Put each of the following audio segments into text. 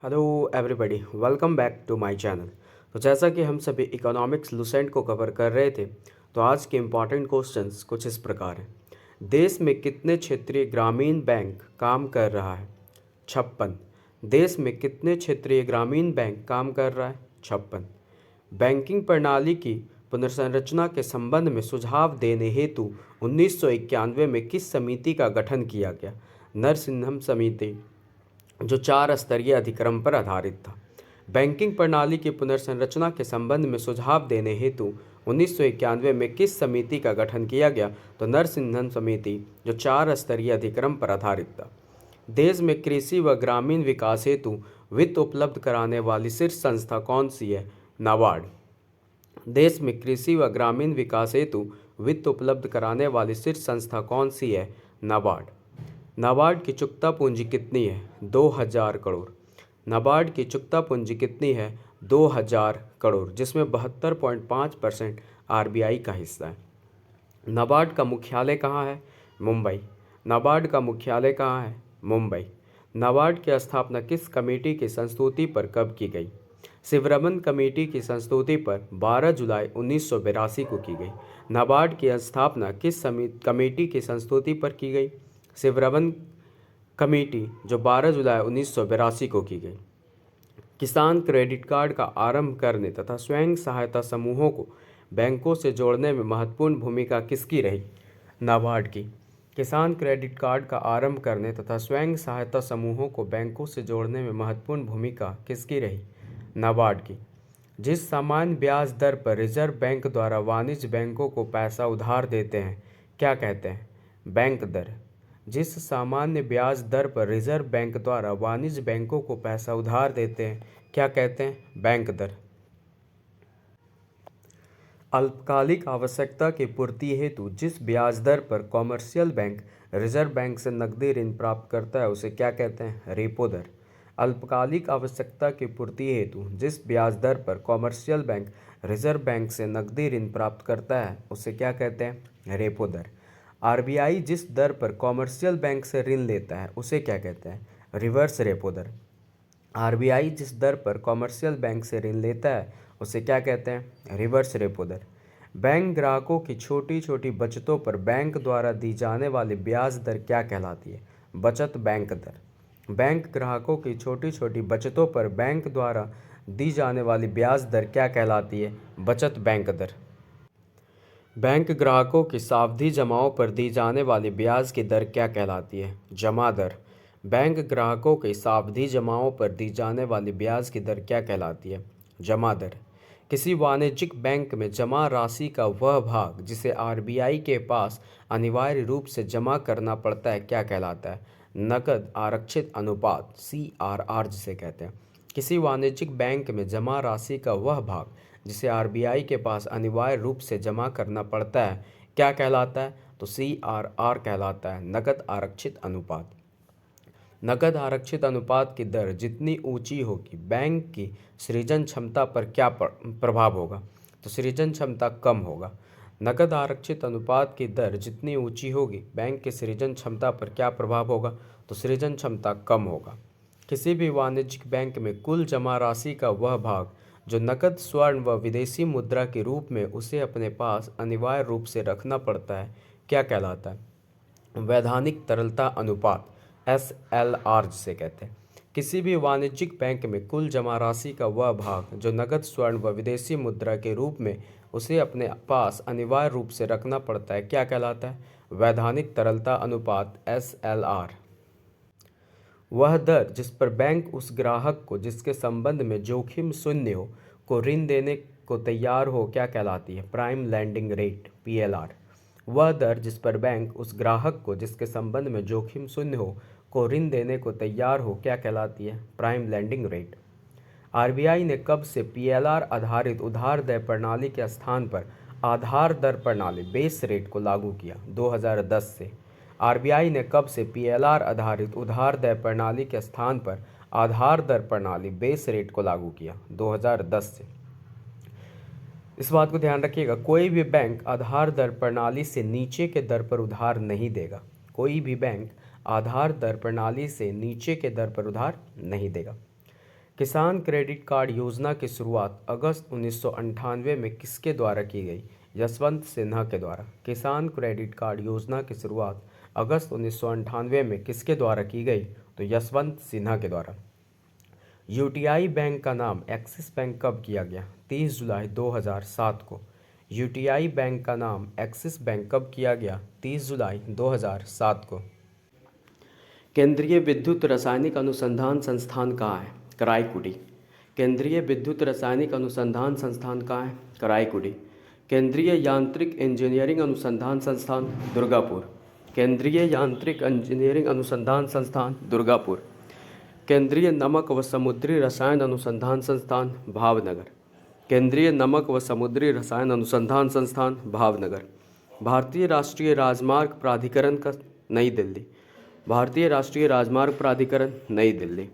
Hello everybody, welcome back to my channel. तो जैसा कि हम सभी इकोनॉमिक्स लुसेंट को कवर कर रहे थे, तो आज के इम्पॉर्टेंट क्वेश्चंस कुछ इस प्रकार हैं। देश में कितने क्षेत्रीय ग्रामीण बैंक काम कर रहा है? 56। देश में कितने क्षेत्रीय ग्रामीण बैंक काम कर रहा है? 56। बैंकिंग प्रणाली की पुनर्संरचना के संबंध में सुझाव देने हेतु 1991 में किस समिति का गठन किया गया? नरसिम्हम समिति, जो 4 स्तरीय अधिक्रम पर आधारित था। बैंकिंग प्रणाली की पुनर्संरचना के संबंध में सुझाव देने हेतु 1991 में किस समिति का गठन किया गया? तो नरसिम्हन समिति, जो 4 स्तरीय अधिक्रम पर आधारित था। देश में कृषि व ग्रामीण विकास हेतु वित्त उपलब्ध कराने वाली शीर्ष संस्था कौन सी है? नाबार्ड। देश में कृषि व ग्रामीण विकास हेतु वित्त उपलब्ध कराने वाली शीर्ष संस्था कौन सी है? नाबार्ड। नाबार्ड की चुकता पूंजी कितनी है? 2000 करोड़। नाबार्ड की चुकता पूंजी कितनी है? 2000 करोड़, जिसमें 72.5% आरबीआई का हिस्सा है। नाबार्ड का मुख्यालय कहाँ है? मुंबई। नाबार्ड का मुख्यालय कहाँ है? मुंबई। नाबार्ड की स्थापना किस कमेटी की संस्तुति पर कब की गई? शिवरमन कमेटी की संस्तुति पर 12 जुलाई 1982 को की गई। नाबार्ड की स्थापना किस कमेटी की संस्तुति पर की गई? शिवरमन कमेटी, जो 12 जुलाई 1982 को की गई। किसान क्रेडिट कार्ड का आरंभ करने तथा स्वयं सहायता समूहों को बैंकों से जोड़ने में महत्वपूर्ण भूमिका किसकी रही? नाबार्ड की। किसान क्रेडिट कार्ड का आरंभ करने तथा स्वयं सहायता समूहों को बैंकों से जोड़ने में महत्वपूर्ण भूमिका किसकी रही? नाबार्ड की। जिस सामान्य ब्याज दर पर रिजर्व बैंक द्वारा वाणिज्य बैंकों को पैसा उधार देते हैं, क्या कहते हैं? बैंक दर। जिस सामान्य ब्याज दर पर रिजर्व बैंक द्वारा वाणिज्य बैंकों को पैसा उधार देते हैं, क्या कहते हैं? बैंक दर। अल्पकालिक आवश्यकता की पूर्ति हेतु जिस ब्याज दर पर कॉमर्शियल बैंक रिजर्व बैंक से नकदी ऋण प्राप्त करता है, उसे क्या कहते हैं? रेपो दर। अल्पकालिक आवश्यकता की पूर्ति हेतु जिस ब्याज दर पर कॉमर्शियल बैंक रिजर्व बैंक से नकदी ऋण प्राप्त करता है, उसे क्या कहते हैं? रेपो दर। आरबीआई जिस दर पर कॉमर्शियल बैंक से ऋण लेता है, उसे क्या कहते हैं? रिवर्स रेपो दर। आरबीआई जिस दर पर कॉमर्शियल बैंक से ऋण लेता है, उसे क्या कहते हैं? रिवर्स रेपो दर। बैंक ग्राहकों की छोटी छोटी बचतों पर बैंक द्वारा दी जाने वाली ब्याज दर क्या कहलाती है? बचत बैंक दर। बैंक ग्राहकों की छोटी छोटी बचतों पर बैंक द्वारा दी जाने वाली ब्याज दर क्या कहलाती है? बचत बैंक दर। बैंक ग्राहकों की सावधि जमाओं पर दी जाने वाली ब्याज की दर क्या कहलाती है? जमा दर। बैंक ग्राहकों की सावधि जमाओं पर दी जाने वाली ब्याज की दर क्या कहलाती है? जमा दर। किसी वाणिज्यिक बैंक में जमा राशि का वह भाग जिसे आरबीआई के पास अनिवार्य रूप से जमा करना पड़ता है, क्या कहलाता है? नकद आरक्षित अनुपात, CRR जिसे कहते हैं। किसी वाणिज्यिक बैंक में जमा राशि का वह भाग जिसे आरबीआई के पास अनिवार्य रूप से जमा करना पड़ता है, क्या कहलाता है? तो CRR कहलाता है, नकद आरक्षित अनुपात। नकद आरक्षित अनुपात की दर जितनी ऊंची होगी, बैंक की सृजन क्षमता पर क्या प्रभाव होगा? तो सृजन क्षमता कम होगा। नकद आरक्षित अनुपात की दर जितनी ऊंची होगी, बैंक की सृजन क्षमता पर क्या प्रभाव होगा? तो सृजन क्षमता कम होगा। किसी भी वाणिज्यिक बैंक में कुल जमा राशि का वह भाग जो नकद, स्वर्ण व विदेशी मुद्रा के रूप में उसे अपने पास अनिवार्य रूप से रखना पड़ता है, क्या कहलाता है? वैधानिक तरलता अनुपात, SLR जिसे कहते हैं। किसी भी वाणिज्यिक बैंक में कुल जमा राशि का वह भाग जो नकद, स्वर्ण व विदेशी मुद्रा के रूप में उसे अपने पास अनिवार्य रूप से रखना पड़ता है, क्या कहलाता है? वैधानिक तरलता अनुपात, SLR। वह दर जिस पर बैंक उस ग्राहक को जिसके संबंध में जोखिम शून्य हो को ऋण देने को तैयार हो, क्या कहलाती है? Prime landing rate, PLR। वह दर जिस पर बैंक उस ग्राहक को जिसके संबंध में जोखिम शून्य हो को ऋण देने को तैयार हो, क्या कहलाती है? Prime landing rate. आरबीआई ने कब से PLR आधारित उधार दर प्रणाली के स्थान पर आधार दर प्रणाली, बेस रेट को लागू किया? 2010 से। आरबीआई ने कब से PLR आधारित उधार दर प्रणाली के स्थान पर आधार दर प्रणाली, बेस रेट को लागू किया? 2010 से। इस बात को ध्यान रखिएगा, कोई भी बैंक आधार दर प्रणाली से नीचे के दर पर उधार नहीं देगा। कोई भी बैंक आधार दर प्रणाली से नीचे के दर पर उधार नहीं देगा। किसान क्रेडिट कार्ड योजना की शुरुआत अगस्त 1998 में किसके द्वारा की गई? यशवंत सिन्हा के द्वारा। किसान क्रेडिट कार्ड योजना की शुरुआत अगस्त 1998 में किसके द्वारा की गई? तो यशवंत सिन्हा के द्वारा। यूटीआई बैंक का नाम एक्सिस बैंक कब किया गया? 30 जुलाई 2007 को। यूटीआई बैंक का नाम एक्सिस बैंक कब किया गया? 30 जुलाई 2007 को। केंद्रीय विद्युत रासायनिक अनुसंधान संस्थान कहाँ है? कराईकुडी। केंद्रीय विद्युत रासायनिक अनुसंधान संस्थान कहाँ है? कराईकुडी। केंद्रीय यांत्रिक इंजीनियरिंग अनुसंधान संस्थान दुर्गापुर। केंद्रीय यांत्रिक इंजीनियरिंग अनुसंधान संस्थान दुर्गापुर। केंद्रीय नमक व समुद्री रसायन अनुसंधान संस्थान भावनगर। केंद्रीय नमक व समुद्री रसायन अनुसंधान संस्थान भावनगर। भारतीय राष्ट्रीय राजमार्ग प्राधिकरण का नई दिल्ली। भारतीय राष्ट्रीय राजमार्ग प्राधिकरण नई दिल्ली।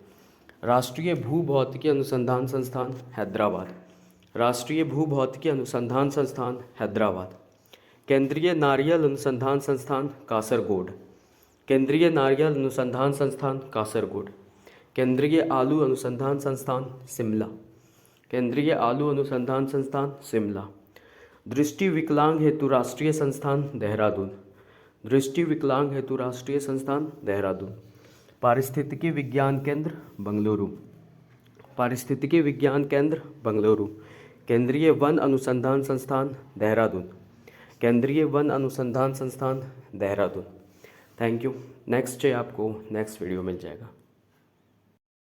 राष्ट्रीय भूभौतिकी अनुसंधान संस्थान हैदराबाद। राष्ट्रीय भूभौतिकी अनुसंधान संस्थान हैदराबाद। केंद्रीय नारियल अनुसंधान संस्थान कासरगोड। केंद्रीय नारियल अनुसंधान संस्थान कासरगोड। केंद्रीय आलू अनुसंधान संस्थान शिमला। केंद्रीय आलू अनुसंधान संस्थान शिमला। दृष्टि विकलांग हेतु राष्ट्रीय संस्थान देहरादून। दृष्टि विकलांग हेतु राष्ट्रीय संस्थान देहरादून। पारिस्थितिकी विज्ञान केंद्र बेंगलुरु। पारिस्थितिकी विज्ञान केंद्र बेंगलुरु। केंद्रीय वन अनुसंधान संस्थान देहरादून। केंद्रीय वन अनुसंधान संस्थान देहरादून। Thank you. नेक्स्ट आपको नेक्स्ट वीडियो मिल जाएगा।